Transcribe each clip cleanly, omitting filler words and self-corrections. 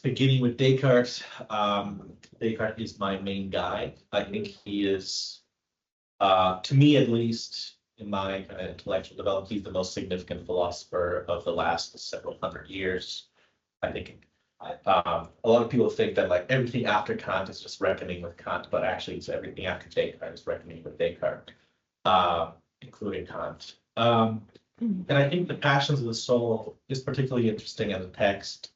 beginning with Descartes. Descartes is my main guy. I think he is, to me at least, in my kind of intellectual development, he's the most significant philosopher of the last several hundred years. I think a lot of people think that like everything after Kant is just reckoning with Kant, but actually it's everything after Descartes is reckoning with Descartes, including Kant. And I think the Passions of the Soul is particularly interesting as a text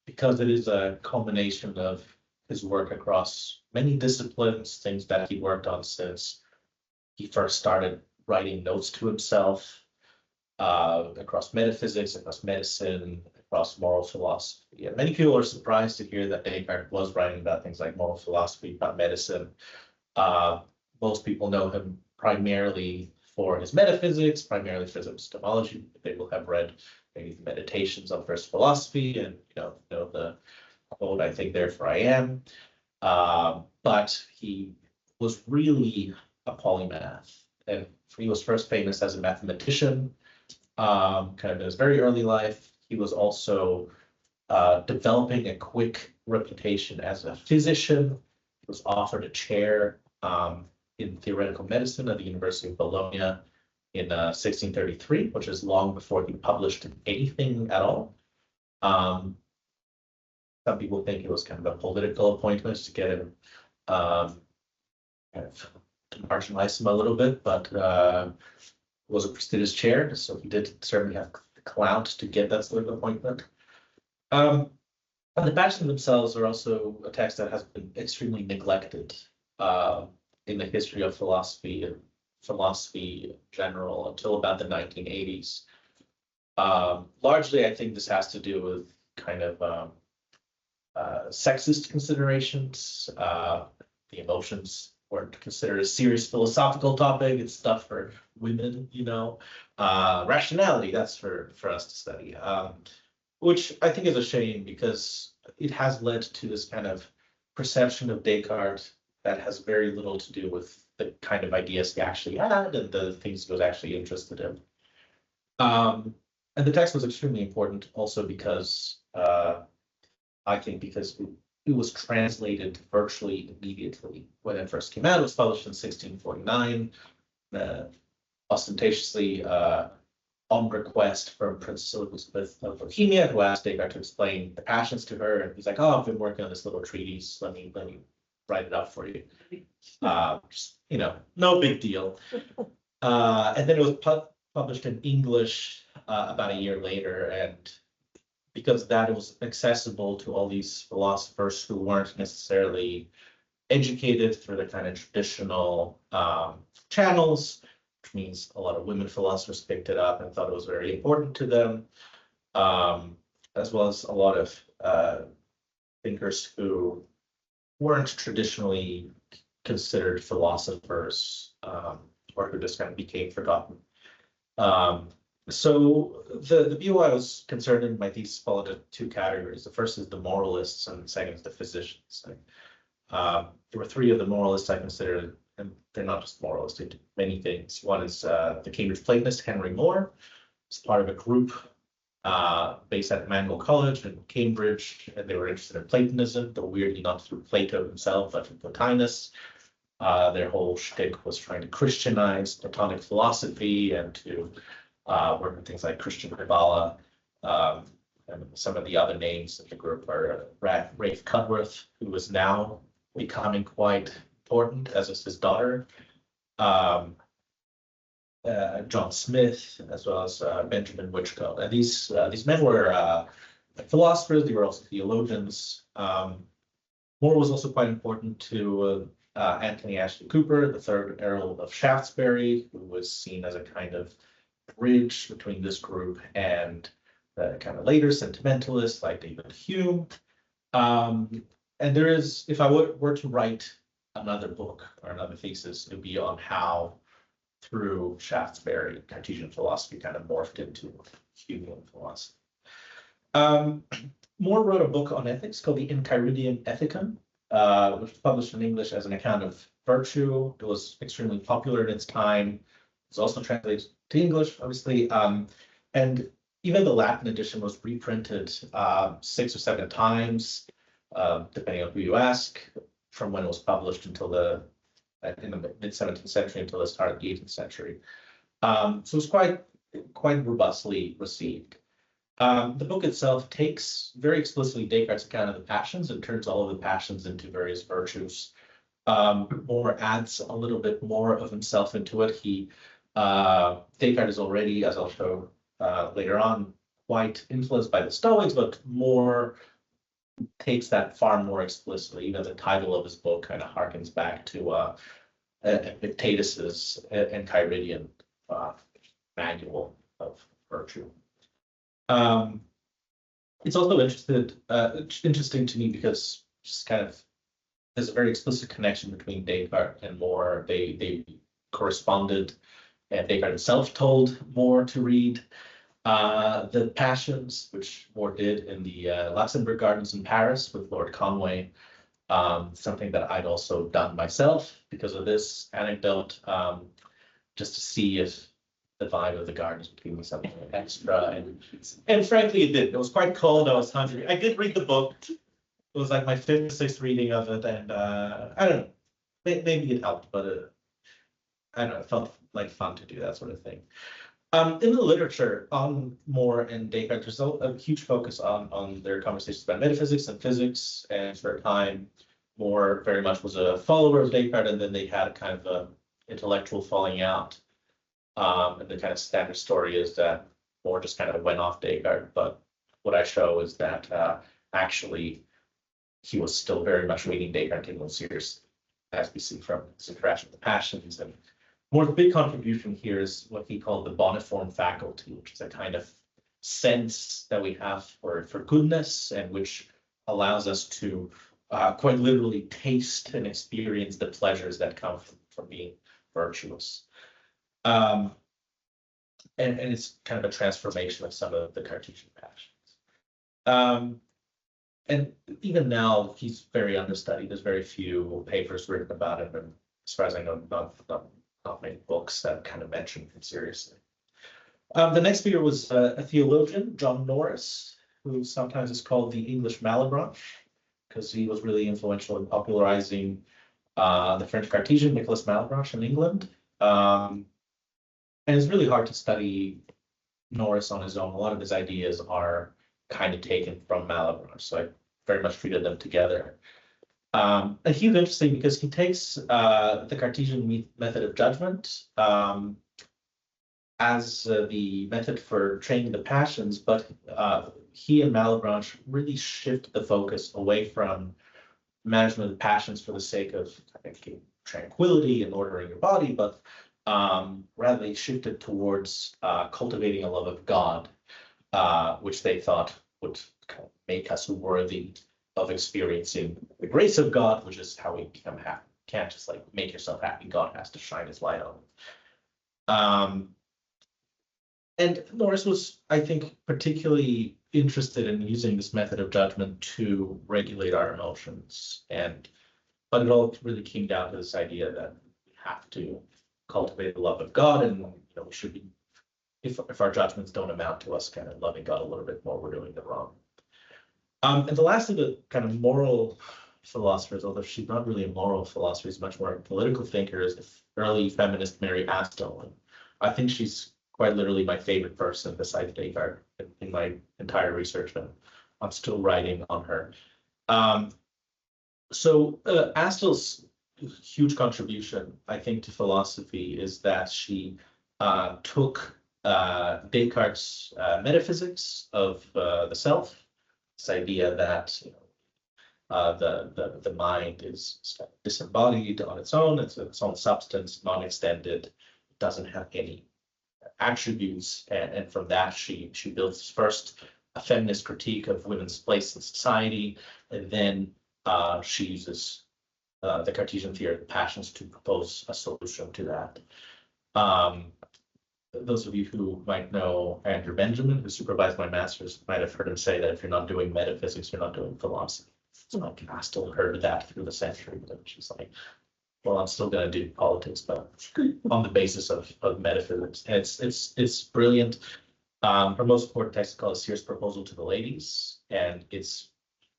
because it is a culmination of his work across many disciplines, things that he worked on since he first started writing notes to himself, across metaphysics, across medicine, across moral philosophy. And many people are surprised to hear that Descartes was writing about things like moral philosophy, about medicine. Most people know him primarily for his metaphysics, primarily for his epistemology. They will have read maybe the Meditations on First Philosophy and know the quote, "I think, therefore I am." But he was really a polymath, and he was first famous as a mathematician, kind of in his very early life. He was also developing a quick reputation as a physician. He was offered a chair in theoretical medicine at the University of Bologna in 1633, which is long before he published anything at all. Some people think it was kind of a political appointment to get him, kind of to marginalize him a little bit, but it was a prestigious chair, so he did certainly have the clout to get that sort of appointment. And the Passions themselves are also a text that has been extremely neglected in the history of philosophy and philosophy in general until about the 1980s. Largely, I think this has to do with kind of sexist considerations. The emotions weren't considered a serious philosophical topic. It's stuff for women, rationality, that's for us to study, which I think is a shame because it has led to this kind of perception of Descartes that has very little to do with the kind of ideas he actually had and the things he was actually interested in. And the text was extremely important also because I think because it was translated virtually immediately when it first came out. It was published in 1649, ostentatiously on request from Princess Elizabeth of Bohemia, who asked Descartes to explain the Passions to her. And he's like, "Oh, I've been working on this little treatise. Let me write it up for you." No big deal. And then it was published in English about a year later, and because of that, it was accessible to all these philosophers who weren't necessarily educated through the kind of traditional channels, which means a lot of women philosophers picked it up and thought it was very important to them, as well as a lot of thinkers who weren't traditionally considered philosophers, or who just kind of became forgotten. So the view I was concerned in my thesis fall into two categories. The first is the moralists, and the second is the physicians. There were three of the moralists I considered, and they're not just moralists, they do many things. One is the Cambridge Platonist Henry More. It's part of a group based at Emmanuel College in Cambridge, and they were interested in Platonism, though weirdly not through Plato himself, but through Plotinus. Their whole shtick was trying to Christianize Platonic philosophy and to work with things like Christian Kabbalah. And some of the other names of the group are Rafe Cudworth, who is now becoming quite important, as is his daughter. John Smith, as well as Benjamin Whichcote. And these men were philosophers, they were also theologians. More was also quite important to Anthony Ashley Cooper, the third Earl of Shaftesbury, who was seen as a kind of bridge between this group and the kind of later sentimentalists like David Hume. And there is, if I were to write another book or another thesis, it would be on how through Shaftesbury, Cartesian philosophy kind of morphed into Humean philosophy. More wrote a book on ethics called the Enchiridion Ethicum, which was published in English as an account of virtue. It was extremely popular in its time. It's also translated to English, obviously. And even the Latin edition was reprinted 6 or 7 times, depending on who you ask, from when it was published until in the mid-17th century until the start of the 18th century. So it was quite robustly received. The book itself takes very explicitly Descartes' account of the passions and turns all of the passions into various virtues. More adds a little bit more of himself into it. Descartes is already, as I'll show later on, quite influenced by the Stoics, but more takes that far more explicitly. You know, the title of his book kind of harkens back to Epictetus's Enchiridion manual of virtue. It's also interesting to me because just kind of there's a very explicit connection between Descartes and More. They corresponded, and Descartes himself told More to read the Passions, which More did in the Luxembourg Gardens in Paris with Lord Conway. Something that I'd also done myself because of this anecdote, just to see if the vibe of the gardens would give me something extra. And frankly, it did. It was quite cold. I was hungry. I did read the book. It was like my 5th or 6th reading of it, and I don't know. Maybe it helped, but I don't know. It felt like fun to do that sort of thing. In the literature on More and Descartes, there's a huge focus on their conversations about metaphysics and physics. And for a time, More very much was a follower of Descartes, and then they had kind of an intellectual falling out. And the kind of standard story is that More just kind of went off Descartes. But what I show is that actually he was still very much reading Descartes and taking him seriously, as we see from his interaction with the passions. And More's big contribution here is what he called the boniform faculty, which is a kind of sense that we have for goodness, and which allows us to quite literally taste and experience the pleasures that come from being virtuous. And it's kind of a transformation of some of the Cartesian passions. And even now, he's very understudied. There's very few papers written about him, and as far as I know, not many books that kind of mention him seriously. The next figure was a theologian, John Norris, who sometimes is called the English Malebranche, because he was really influential in popularizing the French Cartesian, Nicolas Malebranche, in England. And it's really hard to study Norris on his own. A lot of his ideas are kind of taken from Malebranche, so I very much treated them together. And he's interesting because he takes the Cartesian method of judgment as the method for training the passions, but he and Malebranche really shift the focus away from management of the passions for the sake of, I think, tranquility and ordering your body, but rather they shifted towards cultivating a love of God, which they thought would kind of make us worthy of experiencing the grace of God, which is how we become happy. You can't just like make yourself happy. God has to shine his light on. And Norris was, I think, particularly interested in using this method of judgment to regulate our emotions. But it all really came down to this idea that we have to cultivate the love of God, and we should be, if our judgments don't amount to us kind of loving God a little bit more, we're doing it wrong. And the last of the kind of moral philosophers, although she's not really a moral philosopher, she's much more a political thinker, is the early feminist Mary Astell. And I think she's quite literally my favorite person besides Descartes in my entire research, and I'm still writing on her. So Astell's huge contribution, I think, to philosophy is that she took Descartes' metaphysics of the self, this idea that the mind is disembodied on its own, it's its own substance, non-extended, doesn't have any attributes, and from that she builds first a feminist critique of women's place in society, and then she uses the Cartesian theory of the passions to propose a solution to that. Those of you who might know Andrew Benjamin, who supervised my master's, might have heard him say that if you're not doing metaphysics, you're not doing philosophy. So I still heard that through the century, but she's like, well, I'm still going to do politics, but on the basis of metaphysics. And it's brilliant. Her most important text is called A Serious Proposal to the Ladies, and it's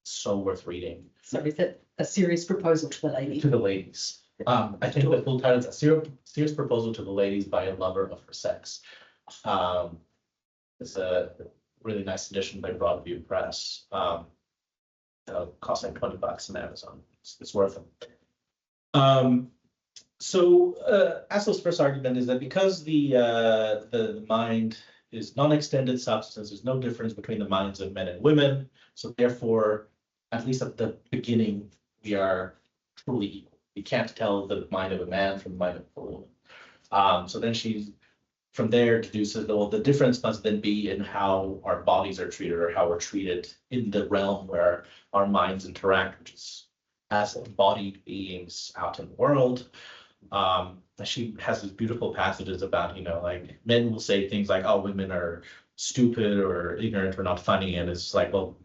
so worth reading. So is it a serious proposal to the lady? To the ladies. I think the full title is A Serious Proposal to the Ladies by a Lover of Her Sex. It's a really nice edition by Broadview Press. It'll cost like $20 on Amazon. It's worth it. So Astell's first argument is that because the mind is non-extended substance, there's no difference between the minds of men and women. So therefore, at least at the beginning, we are truly equal. You can't tell the mind of a man from the mind of a woman. So then she, from there, deduces that, well, the difference must then be in how our bodies are treated or how we're treated in the realm where our minds interact, which is as embodied beings out in the world. She has these beautiful passages about, like men will say things like, oh, women are stupid or ignorant or not funny. And it's like, well,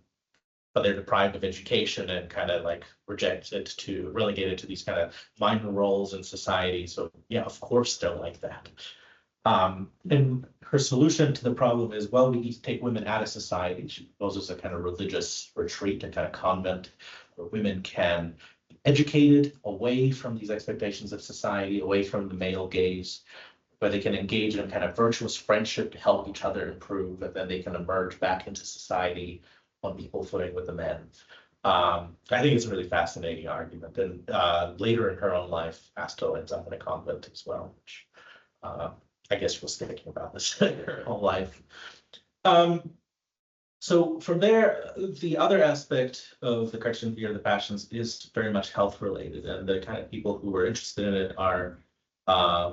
but they're deprived of education and kind of like relegated to these kind of minor roles in society. So yeah, of course they're like that. And her solution to the problem is, well, we need to take women out of society. She proposes a kind of religious retreat, a kind of convent where women can be educated away from these expectations of society, away from the male gaze, where they can engage in kind of virtuous friendship to help each other improve, and then they can emerge back into society on equal footing with the men. I think it's a really fascinating argument. And later in her own life, Astell ends up in a convent as well, which I guess she was thinking about this in her whole life. So from there, the other aspect of the Cartesian view of the passions is very much health related, and the kind of people who were interested in it are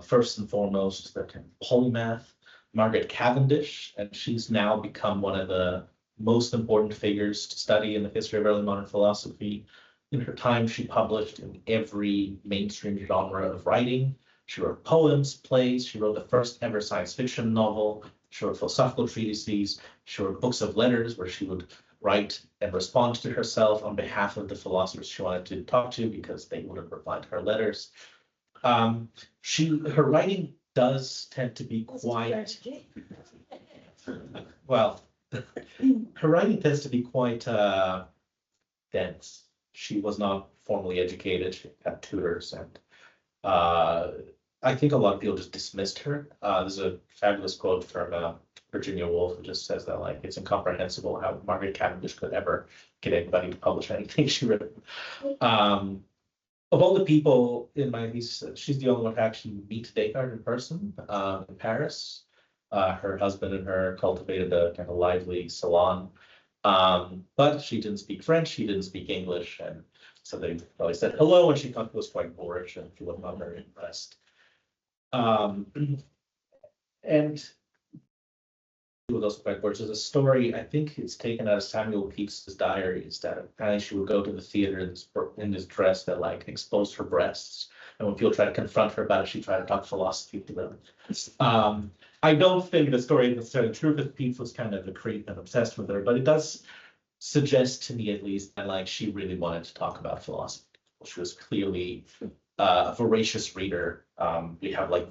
first and foremost the kind of polymath Margaret Cavendish, and she's now become one of the most important figures to study in the history of early modern philosophy. In her time, she published in every mainstream genre of writing. She wrote poems, plays. She wrote the first ever science fiction novel. She wrote philosophical treatises. She wrote books of letters where she would write and respond to herself on behalf of the philosophers she wanted to talk to because they wouldn't reply to her letters. Her writing does tend to be quite well. Her writing tends to be quite dense. She was not formally educated. She had tutors, and I think a lot of people just dismissed her. There's a fabulous quote from Virginia Woolf who just says that, like, it's incomprehensible how Margaret Cavendish could ever get anybody to publish anything she wrote. Of all the people in my thesis, she's the only one to actually meet Descartes in person in Paris. Her husband and her cultivated a kind of lively salon, but she didn't speak French, she didn't speak English, and so they probably said hello, and she thought it was quite boorish, and she was not very impressed. And it was also quite bored. There's a story, I think it's taken out of Samuel Pepys's diaries, that apparently she would go to the theater in this dress that like exposed her breasts. And when people try to confront her about it, she tried to talk philosophy to them. I don't think the story is necessarily true because Pepys was kind of a creep and obsessed with her, but it does suggest to me at least that like she really wanted to talk about philosophy. She was clearly a voracious reader. We have like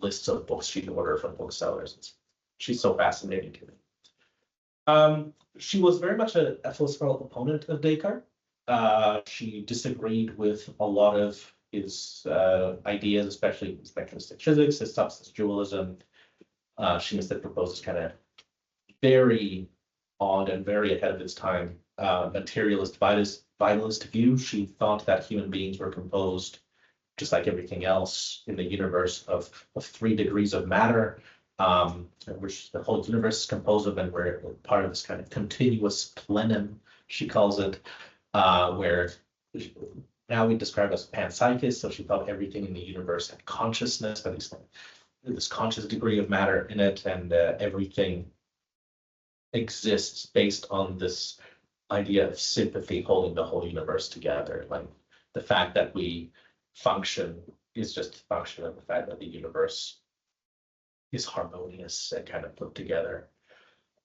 lists of books she'd order from booksellers. She's so fascinating to me. She was very much a philosophical opponent of Descartes. She disagreed with a lot of his ideas, especially his mechanistic physics, his substance dualism. She instead proposed this kind of very odd and very ahead of its time materialist vitalist view. She thought that human beings were composed, just like everything else in the universe, of 3 degrees of matter, which the whole universe is composed of, and we're part of this kind of continuous plenum, she calls it, where now we describe as panpsychist. So she thought everything in the universe had consciousness, at least this conscious degree of matter in it, and everything exists based on this idea of sympathy holding the whole universe together. Like the fact that we function is just a function of the fact that the universe is harmonious and kind of put together.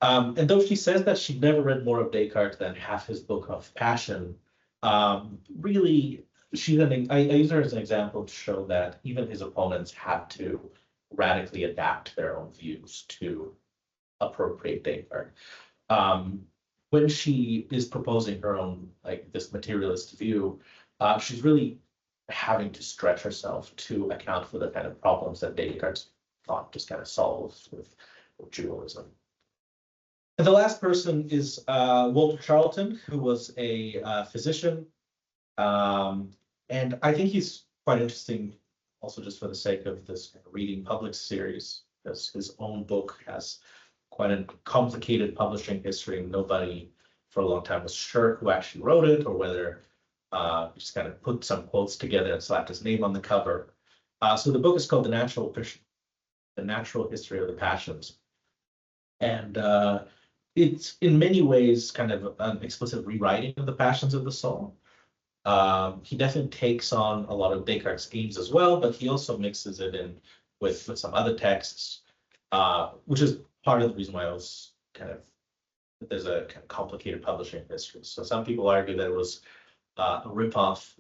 And though she says that she never read more of Descartes than half his book of Passion, really, I use her as an example to show that even his opponents had to radically adapt their own views to appropriate Descartes. When she is proposing her own, like, this materialist view, she's really having to stretch herself to account for the kind of problems that Descartes thought just kind of solves with dualism. And the last person is Walter Charleton, who was a physician. And I think he's quite interesting also just for the sake of this kind of reading public series, because his own book has quite a complicated publishing history. Nobody for a long time was sure who actually wrote it, or whether he just kind of put some quotes together and slapped his name on the cover. So the book is called The Natural History of the Passions. And it's in many ways kind of an explicit rewriting of the passions of the soul. He definitely takes on a lot of Descartes' aims as well, but he also mixes it in with some other texts, which is part of the reason why I was there's a kind of complicated publishing history. So some people argue that it was a ripoff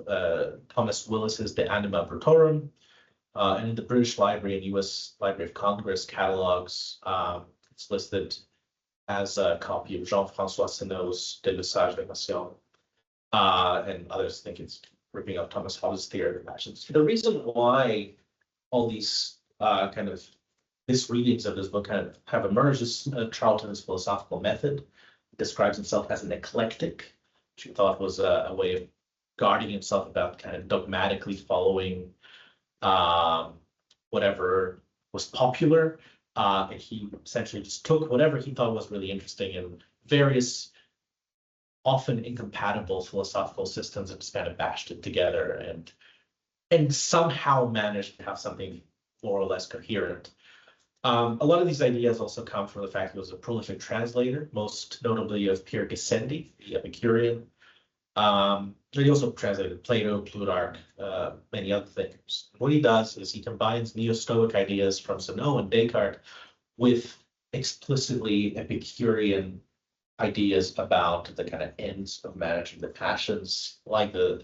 Thomas Willis's De Anima Brutorum, and in the British Library and U.S. Library of Congress catalogs, it's listed as a copy of Jean-François Senot's De l'Usage des Passions, and others think it's ripping up Thomas Hobbes' theory of the passions. The reason why all these misreadings of this book kind of have emerged is Charleton's philosophical method. He describes himself as an eclectic, which he thought was a way of guarding himself about kind of dogmatically following whatever was popular. And he essentially just took whatever he thought was really interesting in various often incompatible philosophical systems and just kind of bashed it together and somehow managed to have something more or less coherent. A lot of these ideas also come from the fact he was a prolific translator, most notably of Pierre Gassendi, the Epicurean. But he also translated Plato, Plutarch, many other thinkers. What he does is he combines Neo-Stoic ideas from Senot and Descartes with explicitly Epicurean ideas about the kind of ends of managing the passions. Like the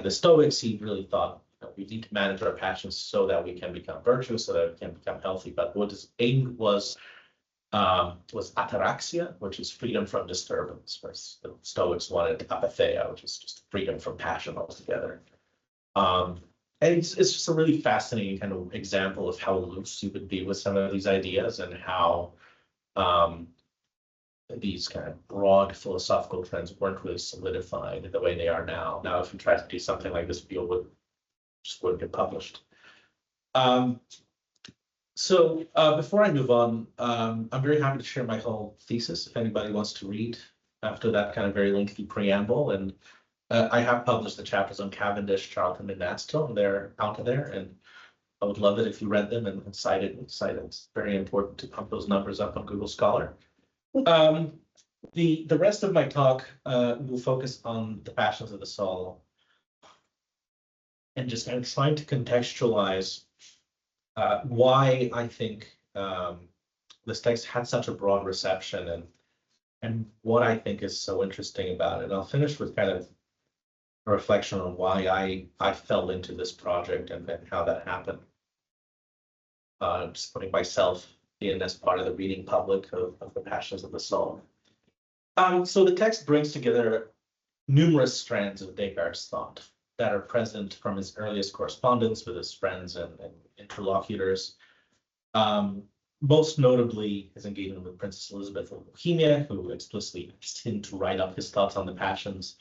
Stoics, he really thought, we need to manage our passions so that we can become virtuous, so that we can become healthy. But what his aim was ataraxia, which is freedom from disturbance, whereas the Stoics wanted apatheia, which is just freedom from passion altogether. And it's just a really fascinating kind of example of how loose you would be with some of these ideas, and how these kind of broad philosophical trends weren't really solidified the way they are now. Now, if you try to do something like this, field just wouldn't get published. So before I move on, I'm very happy to share my whole thesis if anybody wants to read after that kind of very lengthy preamble. And I have published the chapters on Cavendish, Charlton, and Astell, and they're out there. And I would love it if you read them and cite it. It's very important to pump those numbers up on Google Scholar. The rest of my talk will focus on the passions of the soul, and just kind of trying to contextualize why I think this text had such a broad reception, and what I think is so interesting about it. And I'll finish with kind of a reflection on why I fell into this project and how that happened. Just putting myself in as part of the reading public of the passions of the soul. So the text brings together numerous strands of Descartes' thought that are present from his earliest correspondence with his friends and interlocutors. Most notably, his engagement with Princess Elizabeth of Bohemia, who explicitly asked him to write up his thoughts on the passions.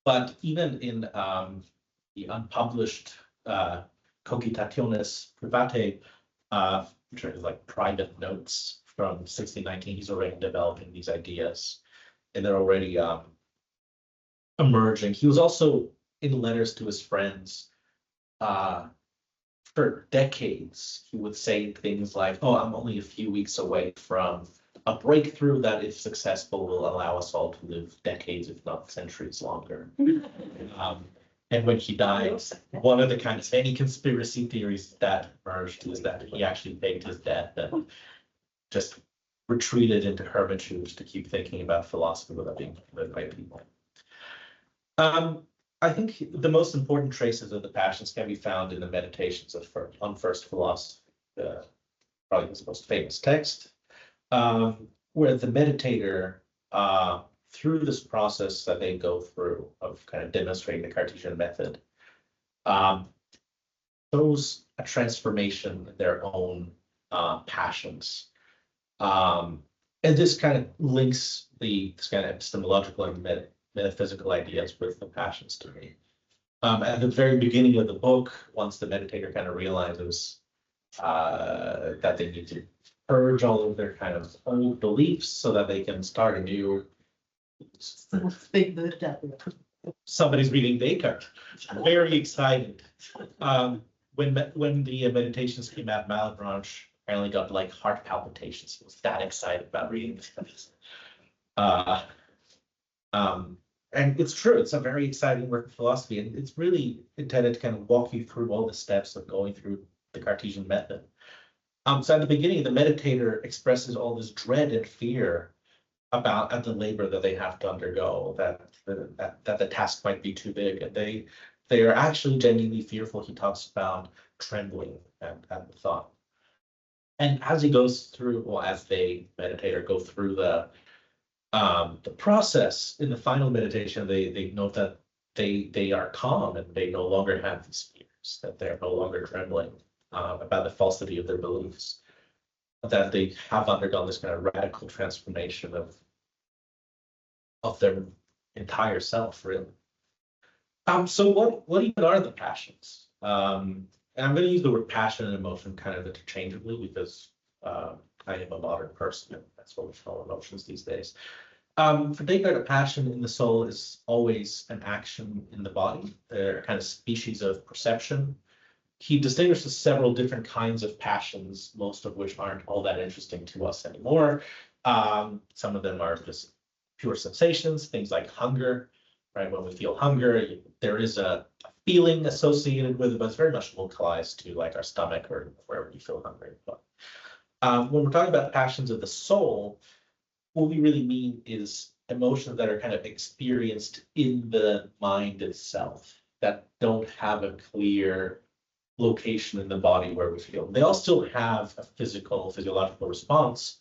But even in the unpublished Cogitationes Privatae, which are like private notes from 1619, he's already developing these ideas, and they're already emerging. He was also in letters to his friends for decades. He would say things like, "Oh, I'm only a few weeks away from a breakthrough that, if successful, will allow us all to live decades, if not centuries, longer." And when he died, one of the kind of many conspiracy theories that emerged is that he actually faked his death and just retreated into hermitude to keep thinking about philosophy without being lived by people. I think the most important traces of the passions can be found in the Meditations on First Philosophy, probably his most famous text, where the meditator, through this process that they go through of kind of demonstrating the Cartesian method, shows a transformation in their own passions. And this kind of links this kind of epistemological and metaphysical ideas with the passions to me. At the very beginning of the book, once the meditator kind of realizes that they need to purge all of their kind of old beliefs so that they can start anew. Big mood out there. Somebody's reading Descartes. Very excited. When the meditations came out, Malebranche apparently got like heart palpitations. He was that excited about reading this. And it's true, it's a very exciting work of philosophy, and it's really intended to kind of walk you through all the steps of going through the Cartesian method. So at the beginning, the meditator expresses all this dread and fear about the labor that they have to undergo, that the task might be too big, and they are actually genuinely fearful. He talks about trembling at the thought. And as he goes through, well, as they meditator go through the process in the final meditation, they note that they are calm and they no longer have these fears, that they're no longer trembling about the falsity of their beliefs, that they have undergone this kind of radical transformation of their entire self, really. So what even are the passions? And I'm going to use the word passion and emotion kind of interchangeably because I am a modern person, and that's what we call emotions these days. For Descartes, a passion in the soul is always an action in the body. They're a kind of species of perception. He distinguishes several different kinds of passions, most of which aren't all that interesting to us anymore. Some of them are just pure sensations, things like hunger, right? When we feel hunger, there is a feeling associated with it, but it's very much localized to like our stomach or wherever you feel hungry. But when we're talking about passions of the soul, what we really mean is emotions that are kind of experienced in the mind itself, that don't have a clear location in the body where we feel. They all still have a physiological response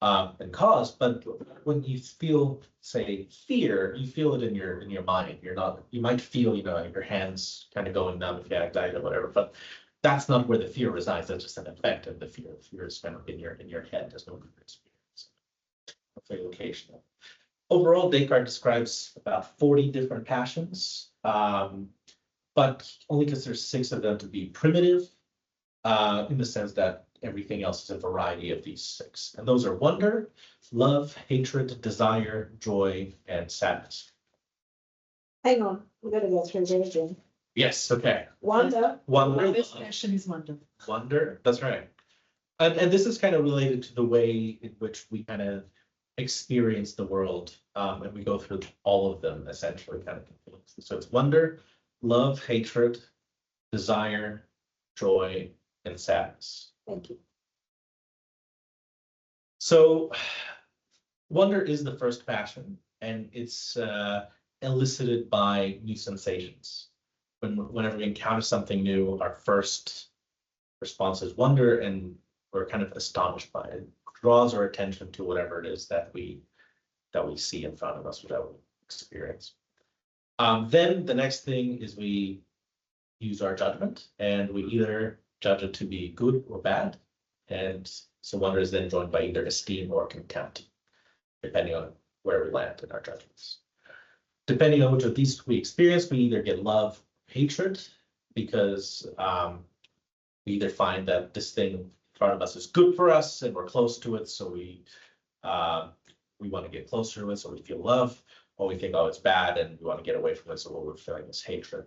and cause, but when you feel, say, fear, you feel it in your mind. You might feel, your hands kind of going numb if you have anxiety or whatever, but that's not where the fear resides. That's just an effect of the fear. The fear is kind of in your head. There's no experience. Very locational. Overall, Descartes describes about 40 different passions, but only considers 6 of them to be primitive, in the sense that everything else is a variety of these 6. And those are wonder, love, hatred, desire, joy, and sadness. Hang on, we gotta go through it again. Yes, okay. Wonder. Wonder. This passion is wonder. Wonder, that's right. And this is kind of related to the way in which we kind of experience the world, and we go through all of them essentially kind of. So it's wonder, love, hatred, desire, joy, and sadness. Thank you. So wonder is the first passion, and it's elicited by new sensations. Whenever we encounter something new, our first response is wonder, and we're kind of astonished by it. Draws our attention to whatever it is that we see in front of us, that we experience. Then the next thing is we use our judgment, and we either judge it to be good or bad. And so wonder is then joined by either esteem or contempt, depending on where we land in our judgments. Depending on which of these we experience, we either get love, hatred, because we either find that this thing in front of us is good for us and we're close to it, so we want to get closer to it, so we feel love, or we think, oh, it's bad and we want to get away from it, so what we're feeling is hatred.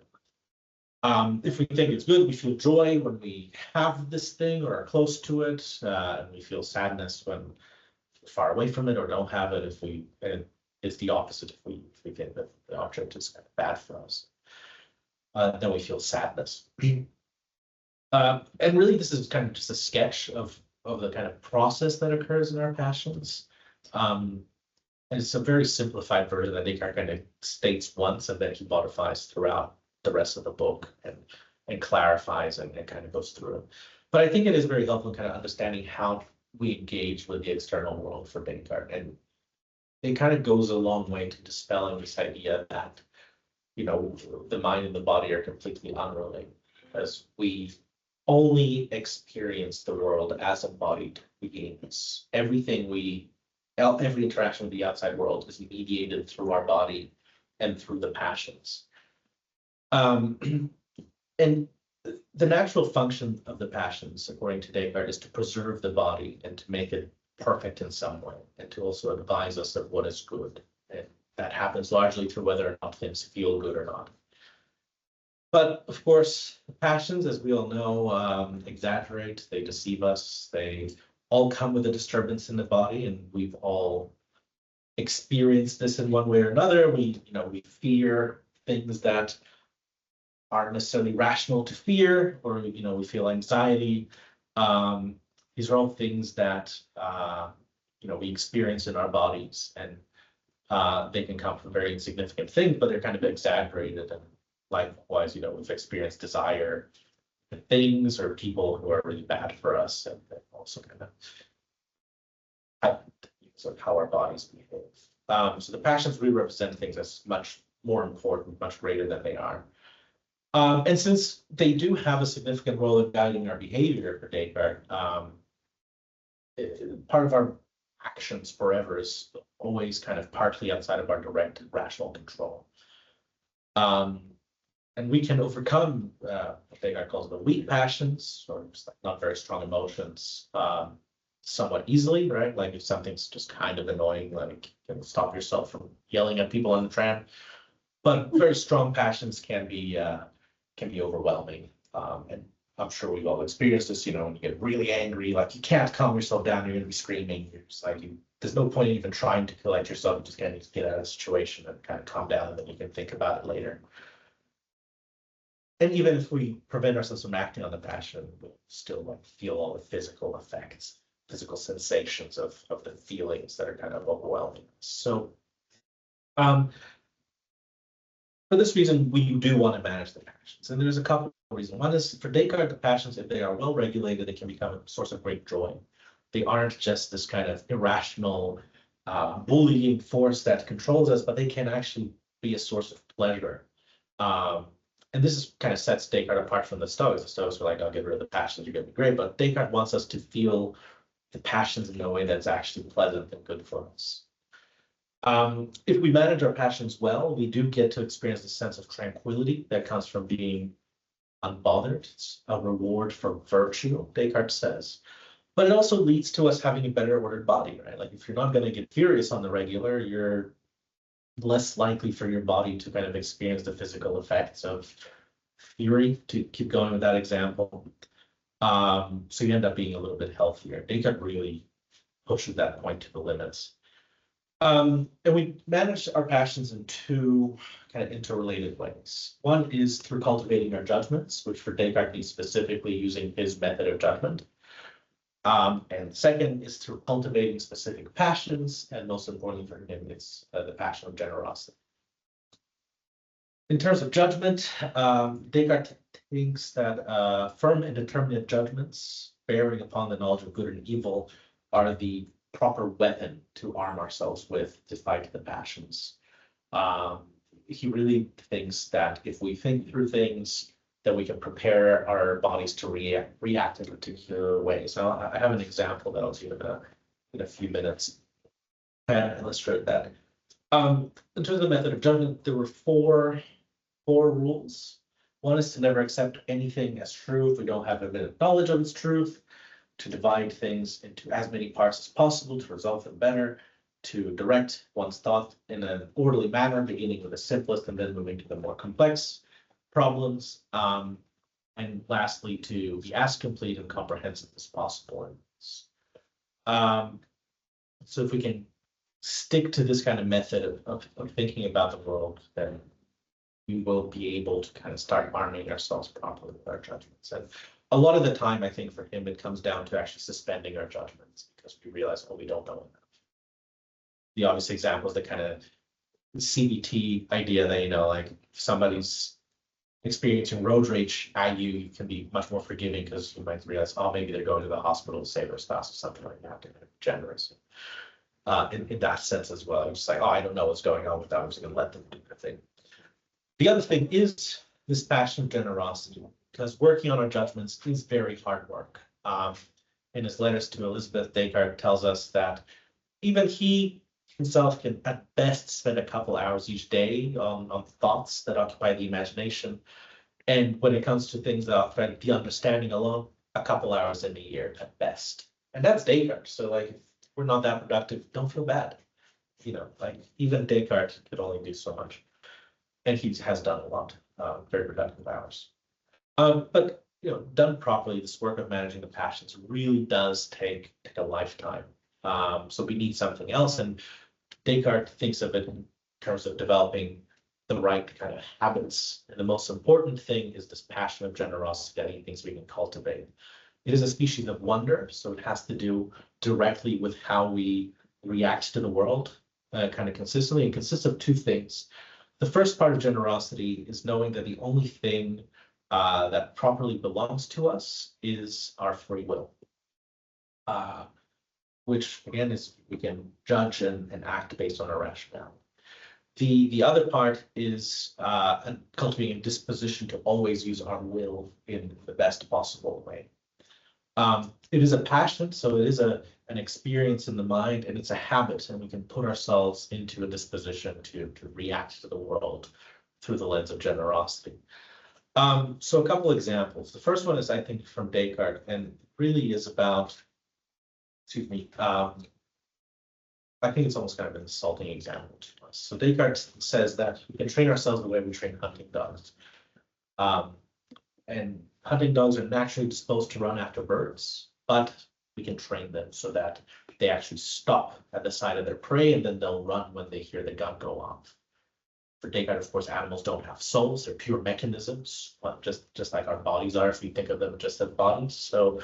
If we think it's good, we feel joy when we have this thing or are close to it, and we feel sadness when we're far away from it or don't have it. And it's the opposite if we think that the object is kind of bad for us. Then we feel sadness. And really, this is kind of just a sketch of the kind of process that occurs in our passions. And it's a very simplified version that Descartes kind of states once, and then he modifies throughout the rest of the book and clarifies and kind of goes through it. But I think it is very helpful in kind of understanding how we engage with the external world for Descartes. And it kind of goes a long way to dispelling this idea that, you know, the mind and the body are completely unrelated, as we only experience the world as embodied beings. Every interaction with the outside world is mediated through our body and through the passions. And the natural function of the passions, according to Descartes, is to preserve the body and to make it perfect in some way, and to also advise us of what is good. And that happens largely through whether or not things feel good or not. But of course, the passions, as we all know, exaggerate, they deceive us, they all come with a disturbance in the body, and we've all experienced this in one way or another. We fear things that aren't necessarily rational to fear, or we feel anxiety. These are all things that we experience in our bodies, and they can come from very insignificant things, but they're kind of exaggerated. And likewise, we've experienced desire in things or people who are really bad for us, and also kind of how our bodies behave. So the passions really represent things as much more important, much greater than they are. And since they do have a significant role in guiding our behavior for Descartes, part of our actions forever is always kind of partly outside of our direct rational control. And we can overcome what Descartes calls the weak passions, or just not very strong emotions, somewhat easily, right? Like if something's just kind of annoying, like you can stop yourself from yelling at people on the tram. But very strong passions can be overwhelming. And I'm sure we've all experienced this, when you get really angry, like you can't calm yourself down, you're gonna be screaming. You're just like, there's no point in even trying to collect yourself. You just kind of get out of the situation and kind of calm down, and then you can think about it later. And even if we prevent ourselves from acting on the passion, we'll still feel all the physical effects, physical sensations of the feelings that are kind of overwhelming. So for this reason, we do want to manage the passions. And there's a couple of reasons. One is for Descartes, the passions, if they are well regulated, they can become a source of great joy. They aren't just this kind of irrational bullying force that controls us, but they can actually be a source of pleasure. And this is kind of sets Descartes apart from the Stoics. The Stoics were like, I'll get rid of the passions, you're going to be great. But Descartes wants us to feel the passions in a way that's actually pleasant and good for us. If we manage our passions well, we do get to experience the sense of tranquility that comes from being unbothered. It's a reward for virtue, Descartes says. But it also leads to us having a better ordered body, right? Like if you're not going to get furious on the regular, you're less likely for your body to kind of experience the physical effects of fury, to keep going with that example. So you end up being a little bit healthier. Descartes really pushes that point to the limits. And we manage our passions in two kind of interrelated ways. One is through cultivating our judgments, which for Descartes means specifically using his method of judgment. And second is through cultivating specific passions, and most importantly for him, it's the passion of generosity. In terms of judgment, Descartes thinks that firm and determinate judgments bearing upon the knowledge of good and evil are the proper weapon to arm ourselves with to fight the passions. He really thinks that if we think through things, that we can prepare our bodies to react in particular ways. Now, I have an example that I'll do in a few minutes and illustrate that. In terms of the method of judgment, there were four rules. One is to never accept anything as true if we don't have a bit of knowledge of its truth, to divide things into as many parts as possible to resolve them better, to direct one's thought in an orderly manner, beginning with the simplest and then moving to the more complex problems, and lastly, to be as complete and comprehensive as possible. So if we can stick to this kind of method of thinking about the world, then we will be able to kind of start arming ourselves properly with our judgments. And a lot of the time, I think for him, it comes down to actually suspending our judgments because we realize, oh, we don't know enough. The obvious example is the kind of CBT idea that, like if somebody's experiencing road rage at you, you can be much more forgiving because you might realize, oh, maybe they're going to the hospital to save their spouse or something like that. They're generous. In that sense as well. I'm just like, oh, I don't know what's going on with them. I'm just going to let them do their thing. The other thing is this passion of generosity, because working on our judgments is very hard work. In his letters to Elizabeth, Descartes tells us that even he himself can at best spend a couple hours each day on thoughts that occupy the imagination. And when it comes to things that occupy the understanding alone, a couple hours in a year at best. And that's Descartes. So like, if we're not that productive, don't feel bad. You know, like even Descartes could only do so much. And he has done a lot, very productive hours. But you know, done properly, this work of managing the passions really does take a lifetime. So we need something else. And Descartes thinks of it in terms of developing the right kind of habits. And the most important thing is this passion of generosity that he thinks we can cultivate. It is a species of wonder, so it has to do directly with how we react to the world kind of consistently. It consists of two things. The first part of generosity is knowing that the only thing that properly belongs to us is our free will. Which again is we can judge and act based on our rationale. The other part is cultivating a disposition to always use our will in the best possible way. It is a passion, so it is an experience in the mind, and it's a habit, and we can put ourselves into a disposition to react to the world through the lens of generosity. So a couple examples. The first one is, I think, from Descartes, and really is about, excuse me, I think it's almost kind of an insulting example to us. So Descartes says that we can train ourselves the way we train hunting dogs. And hunting dogs are naturally disposed to run after birds, but we can train them so that they actually stop at the sight of their prey, and then they'll run when they hear the gun go off. For Descartes, of course, animals don't have souls, they're pure mechanisms, just like our bodies are if we think of them just as bodies. So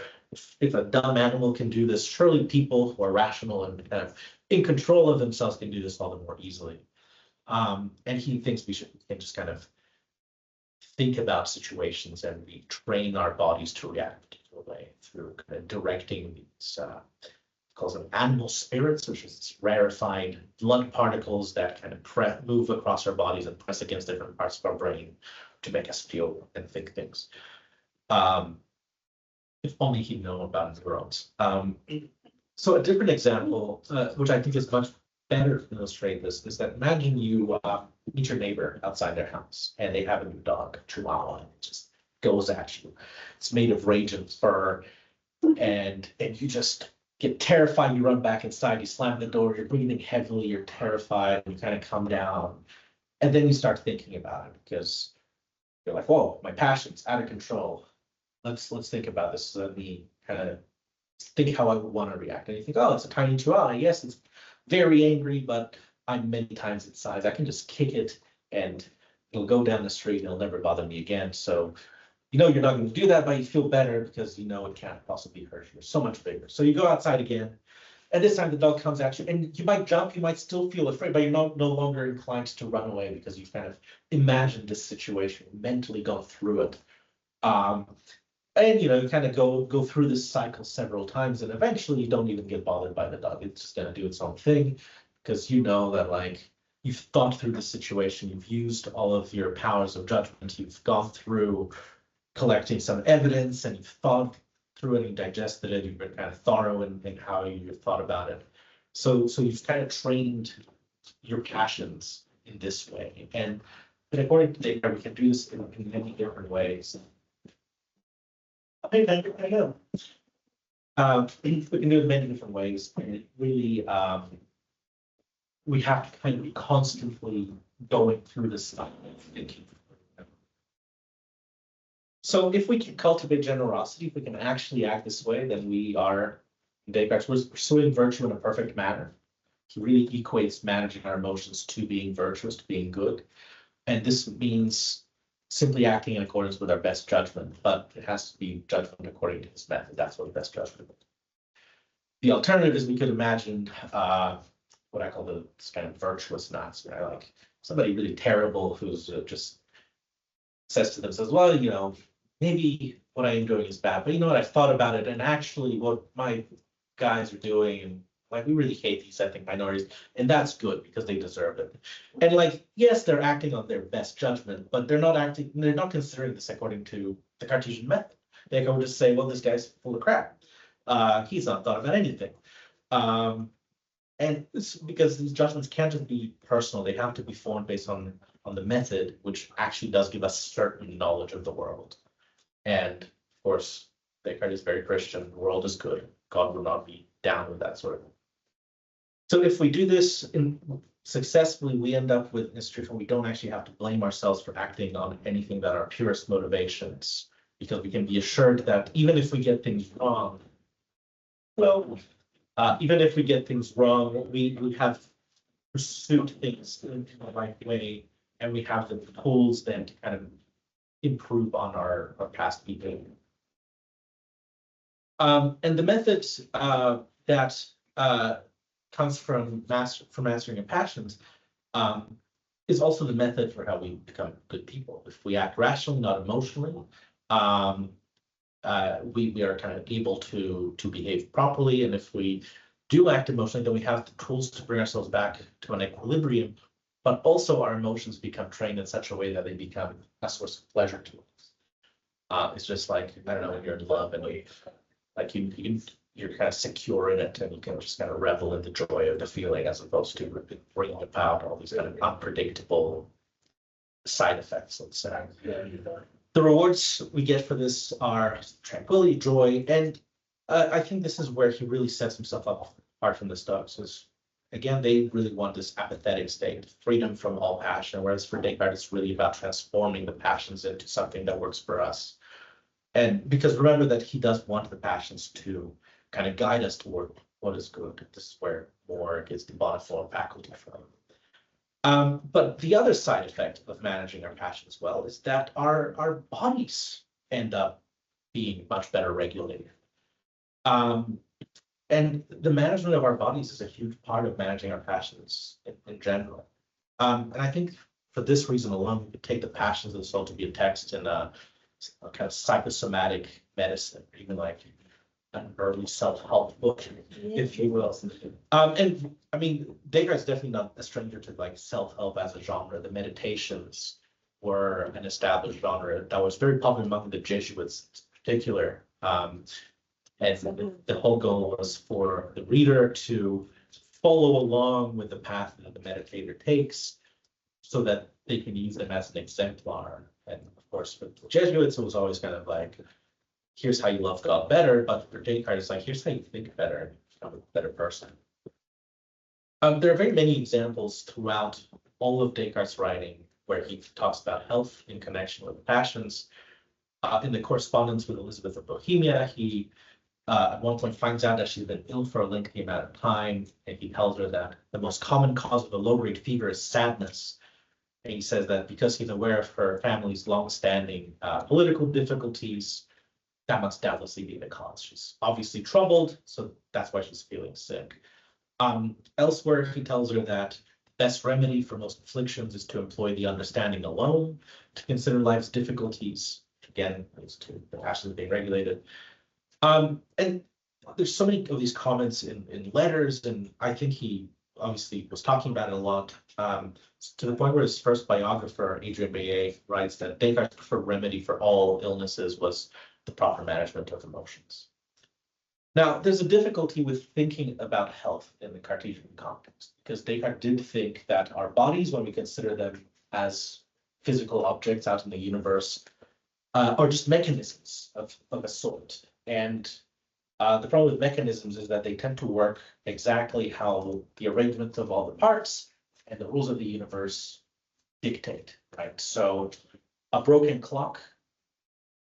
if a dumb animal can do this, surely people who are rational and kind of in control of themselves can do this all the more easily. And he thinks we can just kind of think about situations and we train our bodies to react in a particular way through kind of directing these calls them animal spirits, which is rarefied blood particles that kind of move across our bodies and press against different parts of our brain to make us feel and think things. If only he'd known about neurons. So a different example, which I think is much better to illustrate this, is that imagine you meet your neighbor outside their house and they have a new dog, Chihuahua, and it just goes at you. It's made of rage and fur, and you just get terrified, you run back inside, you slam the door, you're breathing heavily, you're terrified, and you kind of come down. And then you start thinking about it because you're like, whoa, my passion's out of control. Let's think about this. Let me kind of think how I would want to react. And you think, oh, it's a tiny chihuahua. Yes, it's very angry, but I'm many times its size. I can just kick it and it'll go down the street and it'll never bother me again. So you know you're not going to do that, but you feel better because you know it can't possibly hurt you. It's so much bigger. So you go outside again, and this time the dog comes at you, and you might jump, you might still feel afraid, but you're no longer inclined to run away because you've kind of imagined this situation, mentally gone through it. And you know, you kind of go through this cycle several times, and eventually you don't even get bothered by the dog. It's just going to do its own thing because you know that like you've thought through the situation, you've used all of your powers of judgment, you've gone through collecting some evidence, and you've thought through it and digested it. You've been kind of thorough in how you've thought about it. So you've kind of trained your passions in this way. And according to Descartes, we can do this in many different ways. I know. We can do it in many different ways. And it really, we have to kind of be constantly going through this stuff and thinking. So if we can cultivate generosity, if we can actually act this way, then we are, Descartes was pursuing virtue in a perfect manner. He really equates managing our emotions to being virtuous, to being good. And this means simply acting in accordance with our best judgment, but it has to be judgment according to his method. That's what the best judgment is. The alternative is we could imagine what I call this kind of virtuous nuts, right? Like somebody really terrible who's just says to themselves, well, maybe what I am doing is bad, but you know what, I've thought about it, and actually what my guys are doing, and like, we really hate these ethnic minorities, and that's good because they deserve it. And like, yes, they're acting on their best judgment, but they're not considering this according to the Cartesian method. They go just say, well, this guy's full of crap. He's not thought about anything. And it's because these judgments can't just be personal, they have to be formed based on the method, which actually does give us certain knowledge of the world. And of course, Descartes is very Christian, the world is good, God will not be down with that sort of thing. So if we do this successfully, we end up with a situation where we don't actually have to blame ourselves for acting on anything that are purest motivations, because we can be assured that even if we get things wrong, even if we get things wrong, we have pursued things in the right way, and we have the tools then to kind of improve on our past behavior. And the method that comes from mastering of passions is also the method for how we become good people. If we act rationally, not emotionally, we are kind of able to behave properly. And if we do act emotionally, then we have the tools to bring ourselves back to an equilibrium, but also our emotions become trained in such a way that they become a source of pleasure to us. It's just like, I don't know, when you're in love and you're kind of secure in it, and you can just kind of revel in the joy of the feeling, as opposed to bringing about all these kind of unpredictable side effects, let's say. The rewards we get for this are tranquility, joy, and I think this is where he really sets himself up apart from the Stoics. Is again, they really want this apathetic state, freedom from all passion, whereas for Descartes, it's really about transforming the passions into something that works for us. And because remember that he does want the passions to kind of guide us toward what is good. This is where more gets the boniform faculty from. But the other side effect of managing our passions well is that our bodies end up being much better regulated. And the management of our bodies is a huge part of managing our passions in general. And I think for this reason alone, we could take the passions of the soul to be a text in a kind of psychosomatic medicine, or even like an early self-help book, if you will. And I mean, Descartes is definitely not a stranger to like self-help as a genre. The meditations were an established genre that was very popular among the Jesuits in particular. And the whole goal was for the reader to follow along with the path that the meditator takes, so that they can use them as an exemplar. And of course, for the Jesuits, it was always kind of like, here's how you love God better. But for Descartes, it's like, here's how you think better and become a better person. There are very many examples throughout all of Descartes' writing where he talks about health in connection with passions. In the correspondence with Elizabeth of Bohemia, he at one point finds out that she's been ill for a lengthy amount of time, and he tells her that the most common cause of a low-grade fever is sadness. And he says that because he's aware of her family's long-standing political difficulties, that must doubtlessly be the cause. She's obviously troubled, so that's why she's feeling sick. Elsewhere, he tells her that the best remedy for most afflictions is to employ the understanding alone, to consider life's difficulties. Again, leads to the passions being regulated. And there's so many of these comments in letters, and I think he obviously was talking about it a lot, to the point where his first biographer, Adrien Bayet, writes that Descartes' preferred remedy for all illnesses was the proper management of emotions. Now, there's a difficulty with thinking about health in the Cartesian context, because Descartes did think that our bodies, when we consider them as physical objects out in the universe, are just mechanisms of a sort. And the problem with mechanisms is that they tend to work exactly how the arrangement of all the parts and the rules of the universe dictate, right? So a broken clock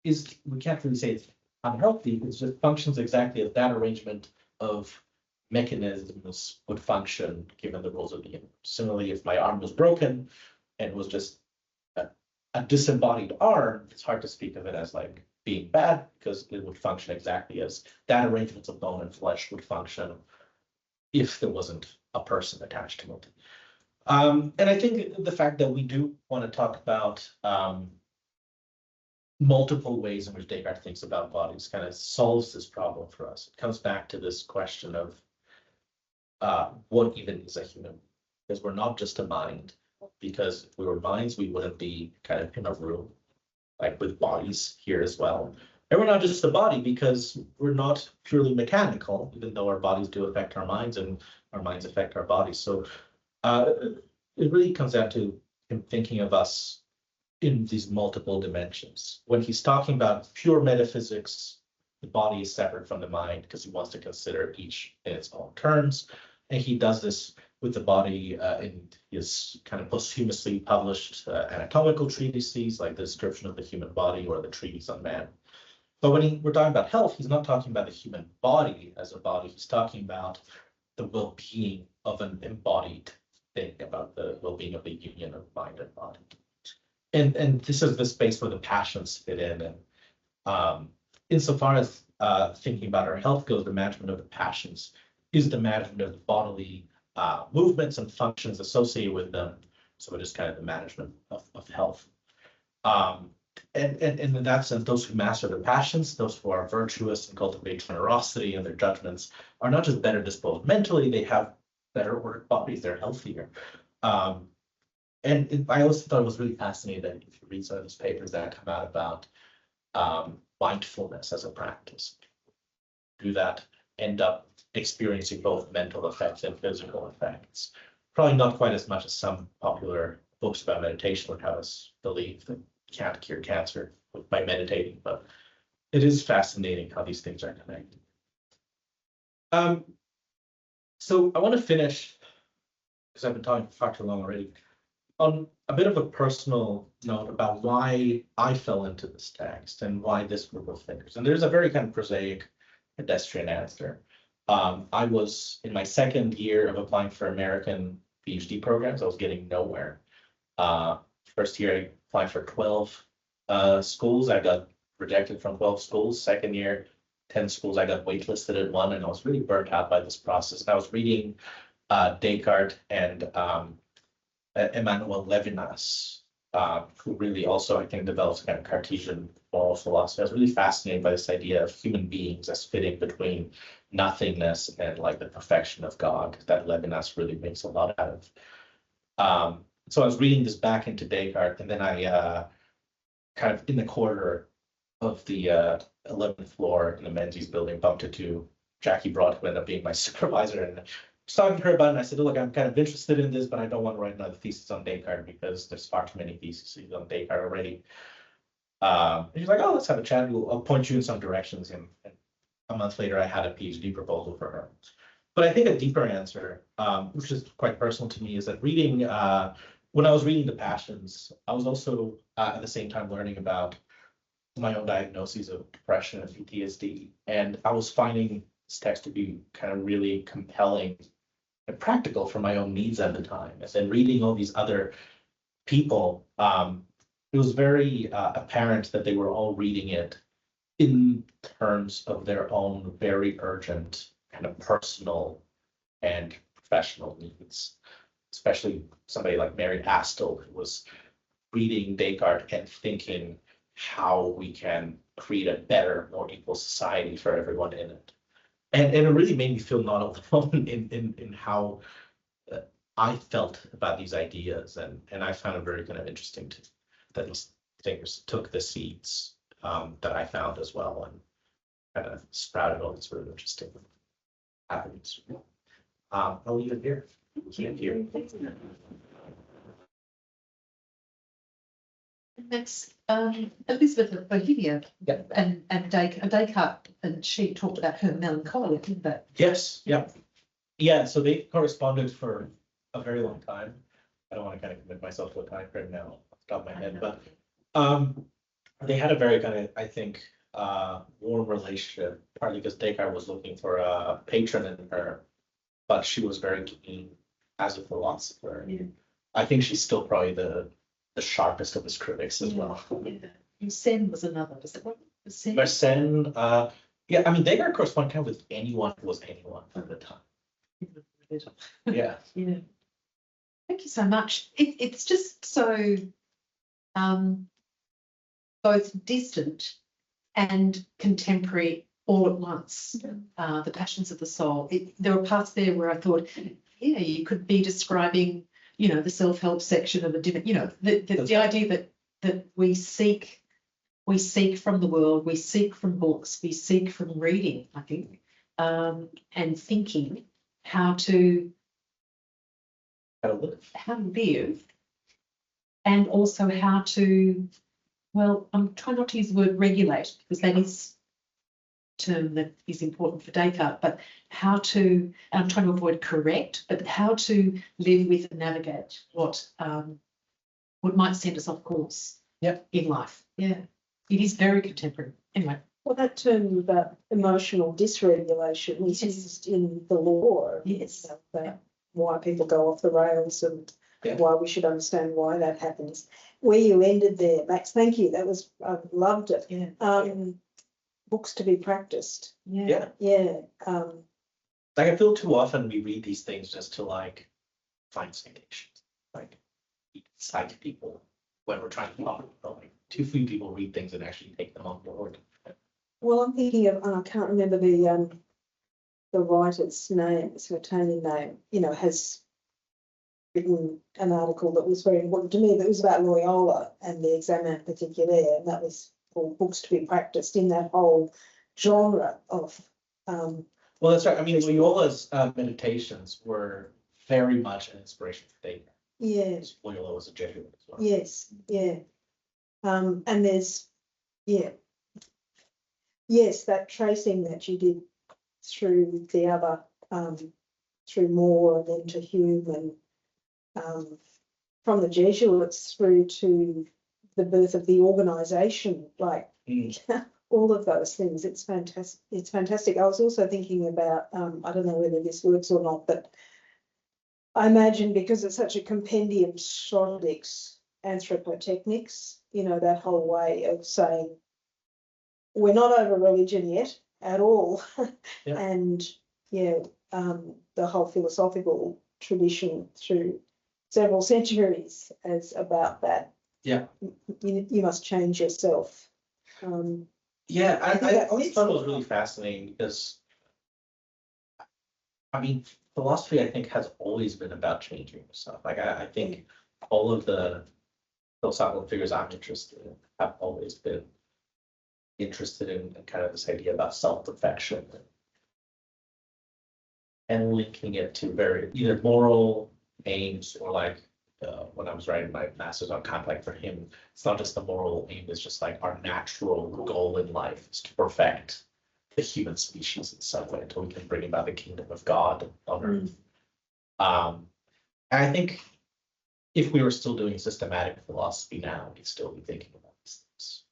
we can't really say it's unhealthy, it just functions exactly as that arrangement of mechanisms would function given the rules of the universe. Similarly, if my arm was broken and was just a disembodied arm, it's hard to speak of it as like being bad, because it would function exactly as that arrangement of bone and flesh would function if there wasn't a person attached to it. And I think the fact that we do want to talk about multiple ways in which Descartes thinks about bodies kind of solves this problem for us. It comes back to this question of what even is a human? Because we're not just a mind. Because if we were minds, we wouldn't be kind of in a room, like with bodies here as well. And we're not just a body because we're not purely mechanical, even though our bodies do affect our minds and our minds affect our bodies. So it really comes down to him thinking of us in these multiple dimensions. When he's talking about pure metaphysics, the body is separate from the mind because he wants to consider each in its own terms. And he does this with the body in his kind of posthumously published anatomical treatises, like the description of the human body or the treatise on man. But when we're talking about health, he's not talking about the human body as a body. He's talking about the well-being of an embodied thing, about the well-being of the union of mind and body. And this is the space where the passions fit in. And insofar as thinking about our health goes, the management of the passions is the management of the bodily movements and functions associated with them. So it is kind of the management of health. And in that sense, those who master the passions, those who are virtuous and cultivate generosity in their judgments, are not just better disposed mentally, they have better ordered bodies, they're healthier. And I also thought it was really fascinating that if you read some of these papers that come out about mindfulness as a practice, do that, end up experiencing both mental effects and physical effects. Probably not quite as much as some popular books about meditation would have us believe that you can't cure cancer by meditating, but it is fascinating how these things are connected. So I want to finish, because I've been talking far too long already, on a bit of a personal note about why I fell into this text and why this group of thinkers. And there's a very kind of prosaic pedestrian answer. I was in my second year of applying for American PhD programs. I was getting nowhere. First year, I applied for 12 schools. I got rejected from 12 schools. Second year, 10 schools. I got waitlisted at one, and I was really burnt out by this process. And I was reading Descartes and Emmanuel Levinas, who really also, I think, develops kind of Cartesian moral philosophy. I was really fascinated by this idea of human beings as fitting between nothingness and like the perfection of God that Levinas really makes a lot out of. So I was reading this back into Descartes, and then I kind of in the corridor of the 11th floor in the Menzies building bumped into Jackie Broad, who ended up being my supervisor, and I was talking to her about it, and I said, look, I'm kind of interested in this, but I don't want to write another thesis on Descartes because there's far too many theses on Descartes already. And she's like, oh, let's have a chat. I'll point you in some directions. And a month later, I had a PhD proposal for her. But I think a deeper answer, which is quite personal to me, is that reading, when I was reading The Passions, I was also at the same time learning about my own diagnoses of depression and PTSD. And I was finding this text to be kind of really compelling and practical for my own needs at the time. And then reading all these other people, it was very apparent that they were all reading it in terms of their own very urgent kind of personal and professional needs, especially somebody like Mary Astell, who was reading Descartes and thinking how we can create a better, more equal society for everyone in it. And it really made me feel not alone in how I felt about these ideas. And I found it very kind of interesting that these thinkers took the seeds that I found as well and kind of sprouted all these really interesting avenues. I'll leave it here. Thank you. Next, Elizabeth of Bohemia, Yeah. and Descartes, and she talked about her melancholia, didn't they? Yes, yeah. Yeah, so they corresponded for a very long time. I don't want to kind of commit myself to a time frame now off the top of my head, but they had a very kind of, I think, warm relationship, partly because Descartes was looking for a patron in her, but she was very keen as a philosopher. Yeah. I think she's still probably the sharpest of his critics as well. Yeah. Mersenne was another, was it one? Mersenne, yeah, I mean, Descartes corresponded kind of with anyone who was anyone at the time. Yeah. Yeah. Thank you so much. It's just so both distant and contemporary all at once. The Passions of the Soul. There were parts there where I thought, yeah, you could be describing, you know, the self-help section of a different, you know, the idea that we seek from the world, we seek from books, we seek from reading, I think, and thinking how to live, and also how to, well, I'm trying not to use the word regulate because that is a term that is important for Descartes, but how to, and I'm trying to avoid correct, but how to live with and navigate what might send us off course in life. Yeah, it is very contemporary. Anyway. Well, that term about emotional dysregulation is used in the law. Yes. About why people go off the rails and why we should understand why that happens. Where you ended there, Max, thank you. That was, I loved it. Yeah. Books to be practiced. Yeah. Yeah. Like I feel too often we read these things just to like find citations, like cite people when we're trying to talk about like too few people read things and actually take them on board. Well, I'm thinking of, I can't remember the writer's name, it's an Italian name, you know, has written an article that was very important to me that was about Loyola and the Examen Particulier, and that was called Books to be Practiced in that whole genre of. Well, that's right. I mean, Loyola's meditations were very much an inspiration for Descartes. Yes. Loyola was a Jesuit as well. Yes, yeah. And there's, yes, that tracing that you did through the other, through Moore and then to Hume and from the Jesuits through to the birth of the organisation, like all of those things. It's fantastic. It's fantastic. I was also thinking about, I don't know whether this works or not, but I imagine because it's such a compendium, Schroddick's anthropotechnics, you know, that whole way of saying we're not over religion yet at all. And the whole philosophical tradition through several centuries is about that. Yeah. You must change yourself. I always thought it was really fascinating because, I mean, philosophy, I think, has always been about changing yourself. Like, I think all of the philosophical figures I'm interested in have always been interested in kind of this idea about self-perfection and linking it to very either moral aims or like when I was writing my master's on Kant, like for him, it's not just the moral aim, it's just like our natural goal in life is to perfect the human species in some way until we can bring about the kingdom of God on earth. And I think if we were still doing systematic philosophy now, we'd still be thinking about these things.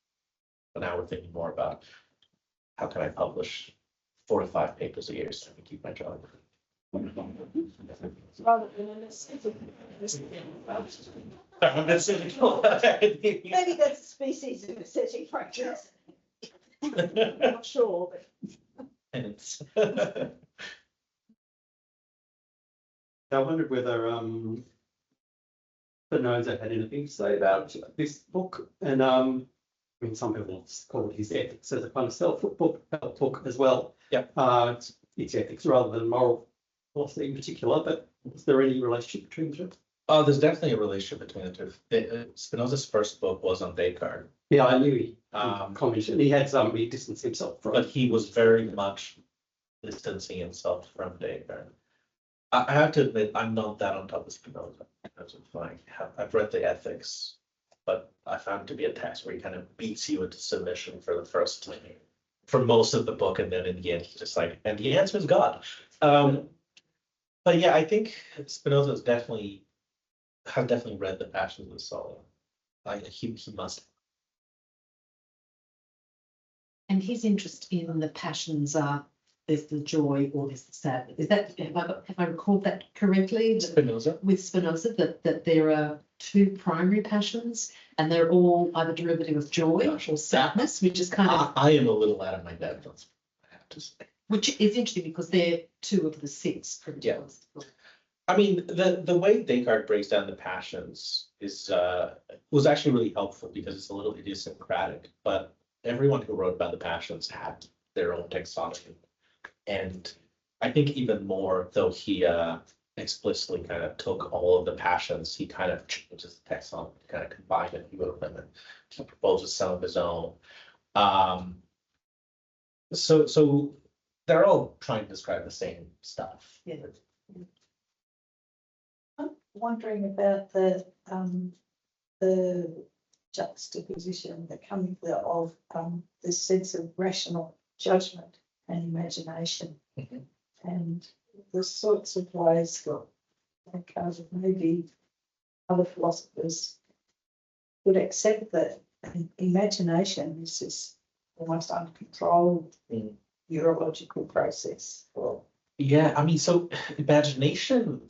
But now we're thinking more about how can I publish 4 to 5 papers a year so I can keep my job. Rather than an aesthetic. Maybe that's a species of aesthetic practice. I'm not sure, but I wondered whether Spinoza had anything to say about this book, and I mean, some people call it his ethics as a kind of self-help book as well. Yeah. It's ethics rather than moral philosophy in particular, but is there any relationship between the two? Oh, there's definitely a relationship between the two. Spinoza's first book was on Descartes. Yeah, I knew he commented. He had some, he distanced himself from. But he was very much distancing himself from Descartes. I have to admit, I'm not that on top of Spinoza. I've read the Ethics, but I found it to be a text where he kind of beats you into submission for the first time, for most of the book, and then in the end, he's just like, and the answer is God. But yeah, I think Spinoza has definitely read the Passions of the Soul. He must. And his interest in the passions are there's the joy or there's the sadness. Is that have I recalled that correctly? Spinoza? With Spinoza, that there are 2 primary passions and they're all either derivative of joy or sadness, which is kind of. I am a little out of my depth, I have to say. Which is interesting because they're 2 of the 6 Yeah. I mean, the way Descartes breaks down the passions is was actually really helpful because it's a little idiosyncratic, but everyone who wrote about the passions had their own taxonomy. And I think even more, though he explicitly kind of took all of the passions, he kind of changes the taxonomy to kind of combine a few of them, and he proposes some of his own. So they're all trying to describe the same stuff. Yeah. I'm wondering about the juxtaposition that comes of this sense of rational judgment and imagination, and the sorts of ways that maybe other philosophers would accept that imagination is this almost uncontrolled neurological process. Yeah, I mean, so imagination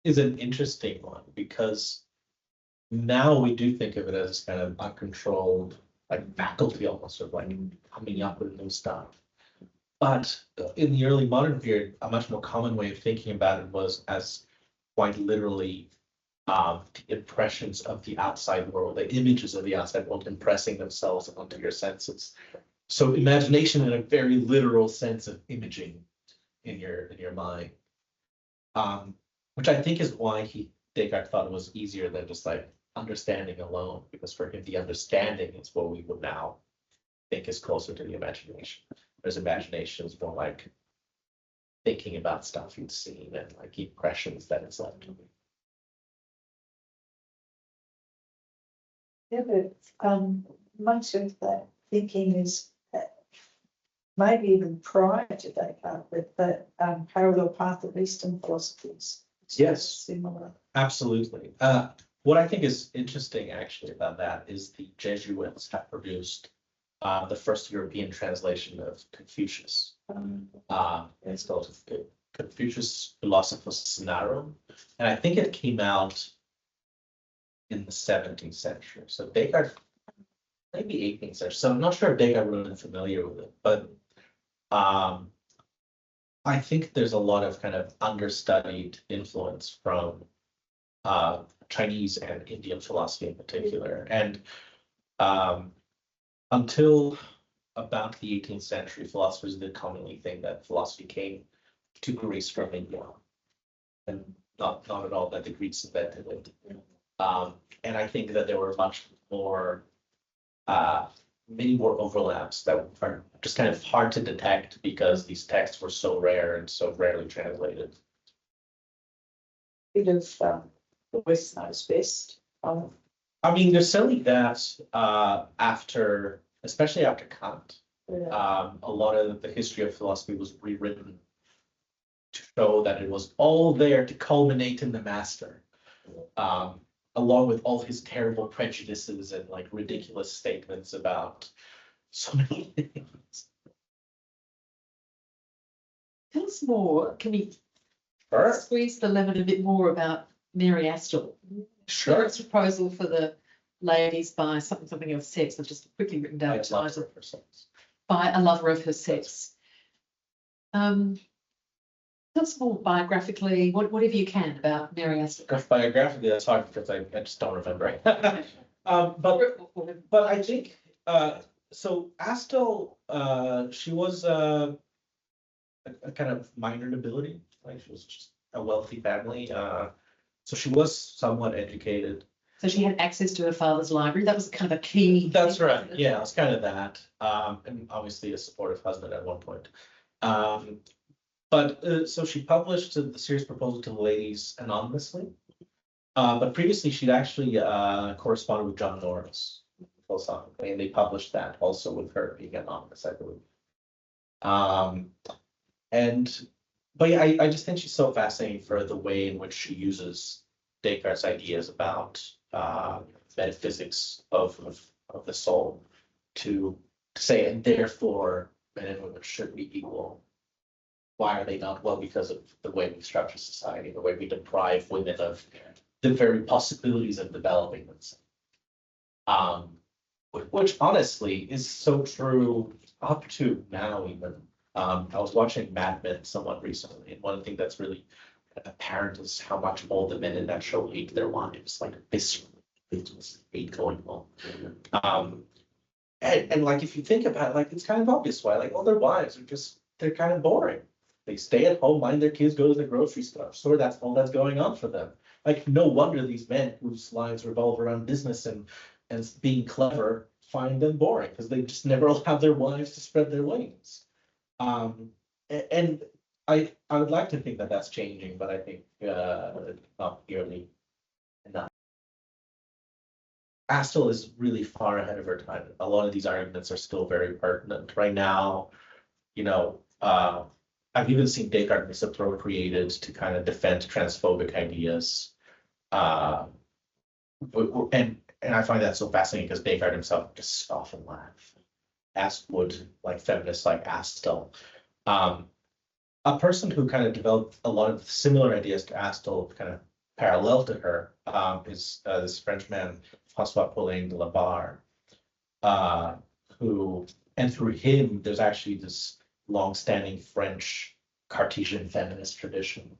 is an interesting one because now we do think of it as kind of uncontrolled, like faculty almost, of like coming up with new stuff. But in the early modern period, a much more common way of thinking about it was as quite literally the impressions of the outside world, the images of the outside world impressing themselves onto your senses. So imagination in a very literal sense of imaging in your mind, which I think is why Descartes thought it was easier than just like understanding alone, because for him the understanding is what we would now think is closer to the imagination. Whereas imagination is more like thinking about stuff you've seen and like impressions that it's left to me. Yeah, but much of that thinking is maybe even prior to Descartes, with the parallel path of Eastern philosophies. Yes, similar. Absolutely. What I think is interesting actually about that is the Jesuits have produced the first European translation of Confucius. It's called Confucius Philosophus Naarm, and I think it came out in the 17th century. So Descartes, maybe 18th century. So I'm not sure if Descartes was really familiar with it, but I think there's a lot of kind of understudied influence from Chinese and Indian philosophy in particular. And until about the 18th century, philosophers did commonly think that philosophy came to Greece from India, and not at all that the Greeks invented it. And I think that there were many more overlaps that are just kind of hard to detect because these texts were so rare and so rarely translated. Bit of the West knows best. I mean, there's certainly that especially after Kant, a lot of the history of philosophy was rewritten to show that it was all there to culminate in the master, along with all his terrible prejudices and like ridiculous statements about so many things. Tell us more. Can we Sure. squeeze the lemon a bit more about Mary Astell? Sure. Its proposal for the ladies by something of sex. I've just quickly written down the title. By a lover of her sex. Tell us more biographically, whatever you can about Mary Astell. Biographically, that's hard because I just don't remember. But I think so. Astell, she was a kind of minor nobility. Like she was just a wealthy family. So she was somewhat educated. So she had access to her father's library. That was kind of a key. That's right. Yeah, it's kind of that. And obviously a supportive husband at one point. But so she published the serious proposal to the ladies anonymously. But previously she'd actually corresponded with John Norris philosophically, and they published that also with her being anonymous, I believe. But yeah, I just think she's so fascinating for the way in which she uses Descartes' ideas about metaphysics of the soul to say, and therefore men and women should be equal. Why are they not? Well, because of the way we structure society, the way we deprive women of the very possibilities of developing themselves. Which honestly is so true up to now even. I was watching Mad Men somewhat recently, and one thing that's really apparent as how much all the men in that show hate their wives, like visceral hate going on. And like if you think about it, like it's kind of obvious why, like all their wives are just, they're kind of boring. They stay at home, mind their kids, go to the grocery store. That's all that's going on for them. Like no wonder these men whose lives revolve around business and being clever find them boring, because they just never allow their wives to spread their wings. And I would like to think that that's changing, but I think not nearly enough. Astell is really far ahead of her time. A lot of these arguments are still very pertinent right now. You know, I've even seen Descartes misappropriated to kind of defend transphobic ideas. And I find that so fascinating because Descartes himself just scoff and laugh, as would like feminists like Astell. A person who kind of developed a lot of similar ideas to Astell, kind of parallel to her, is this Frenchman, François Paulin de la Barre, who, and through him, there's actually this long-standing French Cartesian feminist tradition.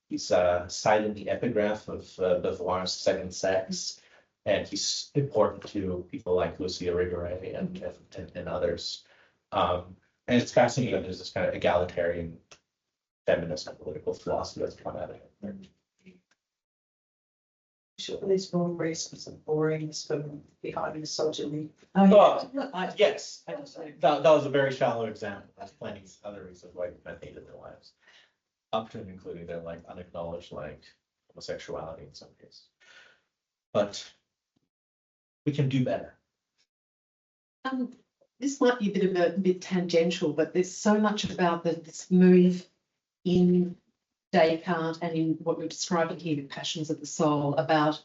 He's cited in the epigraph of Beauvoir's Second Sex, and he's important to people like Lucia Irigaray and others. And it's fascinating that there's this kind of egalitarian feminist and political philosophy that's come out of it. Sure, there's more reasons and boringness from behind misogyny. Yes, that was a very shallow example. There's plenty of other reasons why men hated their wives, up to and including their like unacknowledged like homosexuality in some cases. But we can do better. This might be a bit tangential, but there's so much about this move in Descartes and in what we're describing here, the passions of the soul, about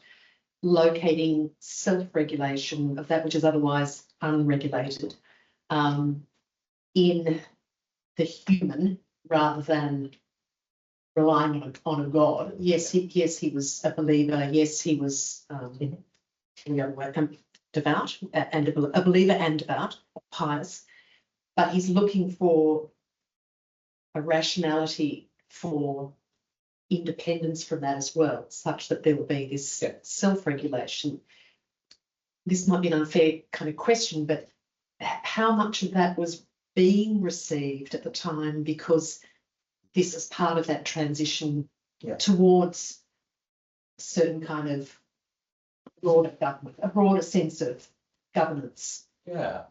locating self-regulation of that which is otherwise unregulated in the human rather than relying on a god. Yes, he was a believer. Yes, he was devout and a believer and devout, pious, but he's looking for a rationality for independence from that as well, such that there will be this self-regulation. This might be an unfair kind of question, but how much of that was being received at the time, because this is part of that transition towards a certain kind of broader government, a broader sense of governance. Yeah,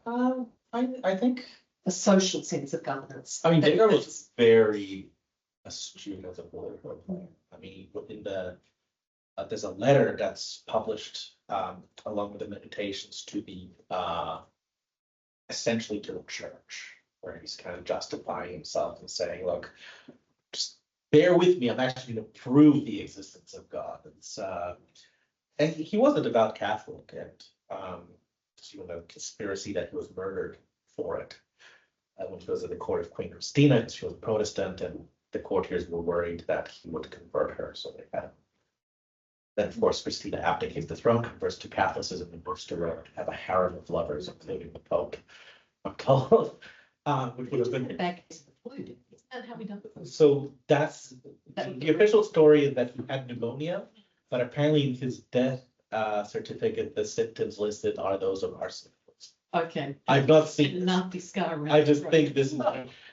I think a social sense of governance. I mean, Descartes was very astute as a political player. I mean, within the there's a letter that's published along with the meditations to the essentially to the church, where he's kind of justifying himself and saying, "Look, just bear with me. I'm actually going to prove the existence of God." And he was a devout Catholic, and even a conspiracy that he was murdered for it. When he was at the court of Queen Christina, she was Protestant, and the courtiers were worried that he would convert her, so they had. Then, of course, Christina abdicates the throne, converts to Catholicism, and moves to Rome to have a harem of lovers, including the Pope. I'm told, which would have been. Back is the flu. Isn't that how we done it? So that's the official story is that he had pneumonia, but apparently in his death certificate, the symptoms listed are those of arsenic. Okay. I've not seen this. Not discard. I just think this is,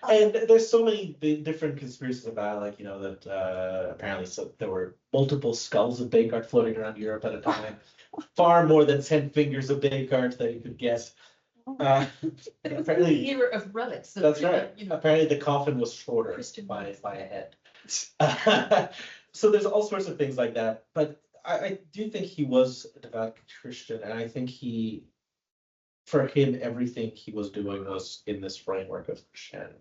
and there's so many different conspiracies about, like, that apparently there were multiple skulls of Descartes floating around Europe at a time, far more than 10 fingers of Descartes that you could guess. Apparently, the era of relics. That's right. Apparently, the coffin was shorter by a head. So there's all sorts of things like that, but I do think he was a devout Christian, and I think for him, everything he was doing was in this framework of Christianity.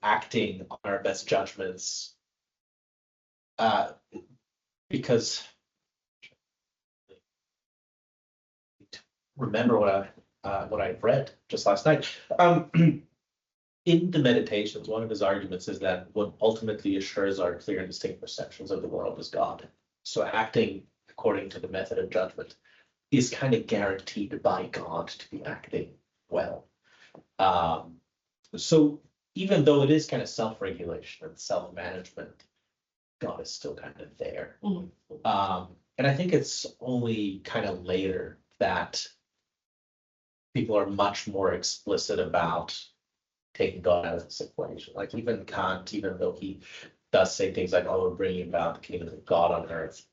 Acting on our best judgments, because remember what I read just last night. In the meditations, one of his arguments is that what ultimately assures our clear and distinct perceptions of the world is God. So acting according to the method of judgment is kind of guaranteed by God to be acting well. So even though it is kind of self-regulation and self-management, God is still kind of there. Mm. And I think it's only kind of later that people are much more explicit about taking God out of this equation. Like even Kant, even though he does say things like, "Oh, we're bringing about the kingdom of God on earth,"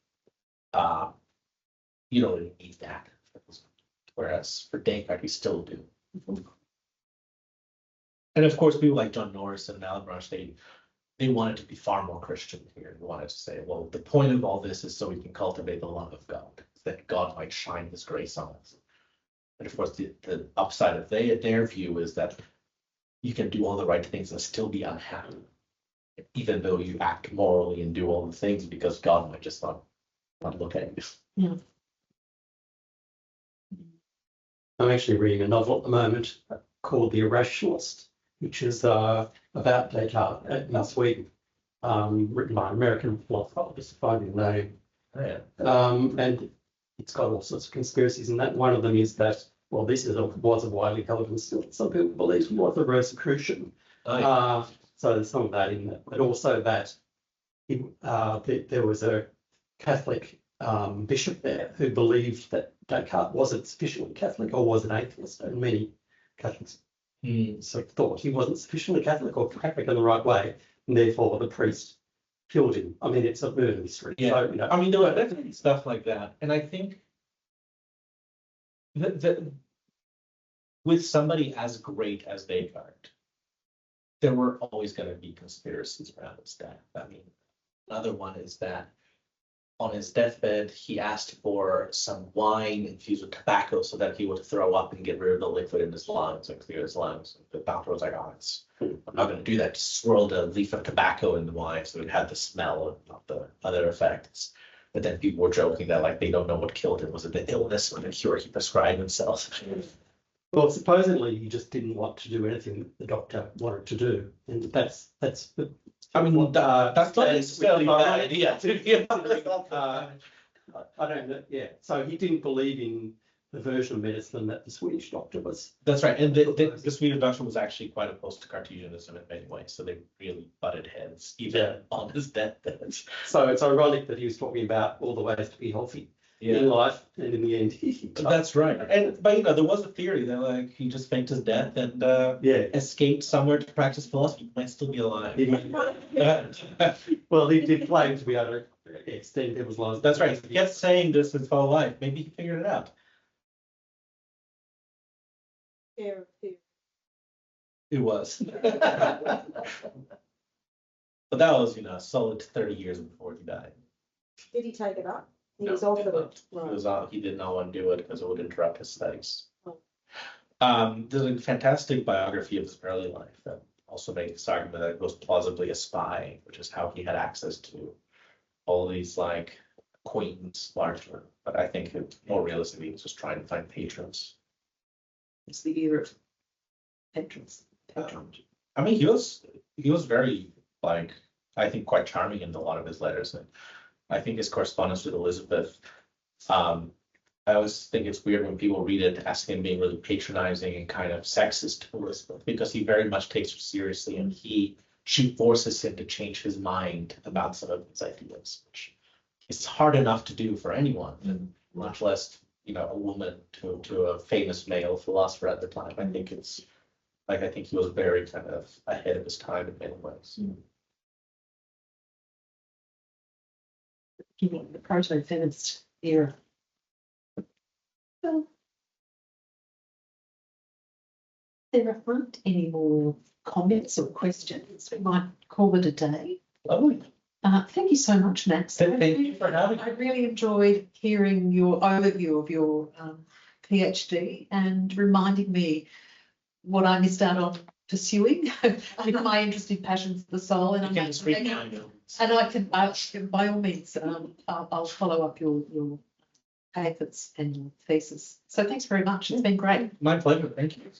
you don't really need that. Whereas for Descartes, we still do. And of course, people like John Norris and Malebranche, they wanted to be far more Christian here. They wanted to say, well, the point of all this is so we can cultivate the love of God, that God might shine his grace on us. And of course, the upside of their view is that you can do all the right things and still be unhappy, even though you act morally and do all the things, because God might just not look at you. Yeah. I'm actually reading a novel at the moment called The Irrationalist, which is about Descartes in Sweden, written by an American philosopher. I'll just find the name. Oh, yeah. And it's got all sorts of conspiracies, and that one of them is that, well, this was a widely held, and still some people believe he was a Rosicrucian. Oh, yeah. So there's some of that in there, but also that there was a Catholic bishop there who believed that Descartes wasn't sufficiently Catholic or was an atheist, and many Catholics sort of thought he wasn't sufficiently Catholic or Catholic in the right way, and therefore the priest killed him. I mean, it's a murder mystery. Yeah. So, you know, I mean, there were definitely stuff like that. And I think that with somebody as great as Descartes, there were always going to be conspiracies around his death. I mean, another one is that on his deathbed, he asked for some wine infused with tobacco so that he would throw up and get rid of the liquid in his lungs and clear his lungs. The doctor was like, "Oh, I'm not going to do that. Just swirled a leaf of tobacco in the wine so it had the smell and not the other effects." But then people were joking that like they don't know what killed him. Was it the illness or the cure he prescribed himself? well, supposedly he just didn't want to do anything that the doctor wanted to do, and that's the. I mean, that's not necessarily a bad idea. I don't know. Yeah, so he didn't believe in the version of medicine that the Swedish doctor was. That's right. And the Swedish doctor was actually quite opposed to Cartesianism in many ways. So they really butted heads, even on his deathbed. So it's ironic that he was talking about all the ways to be healthy in life, and in the end, he That's right. But there was a theory that like he just faked his death and escaped somewhere to practice philosophy. He might still be alive. Well, he did claim to be able to extend people's lives. That's right. He kept saying this his whole life. Maybe he figured it out. It was. But that was, a solid 30 years before he died. Did he take it up? He No, was he offered did it. not. He did not want to do it because it would interrupt his studies. Oh. There's a fantastic biography of his early life that also makes this argument that he was plausibly a spy, which is how he had access to all these like acquaintance larger. But I think more realistically, he was just trying to find patrons. It's the era of patrons. I mean, he was very like, I think quite charming in a lot of his letters, and I think his correspondence with Elizabeth. I always think it's weird when people read it as him being really patronizing and kind of sexist to Elizabeth, because he very much takes her seriously, and she forces him to change his mind about some of his ideas, which is hard enough to do for anyone, and much less a woman to a famous male philosopher at the time. I think I think he was very kind of ahead of his time in many ways. The proto-feminist era. Well, there aren't any more comments or questions. We might call it a day. Lovely. Thank you so much, Max. Thank you for having me. I really enjoyed hearing your overview of your PhD and reminding me what I missed out on pursuing with my interest in passions of the soul. And You can just read my notes. and I can, by all means, I'll follow up your papers and your thesis. So thanks very much. It's been great. My pleasure. Thank you.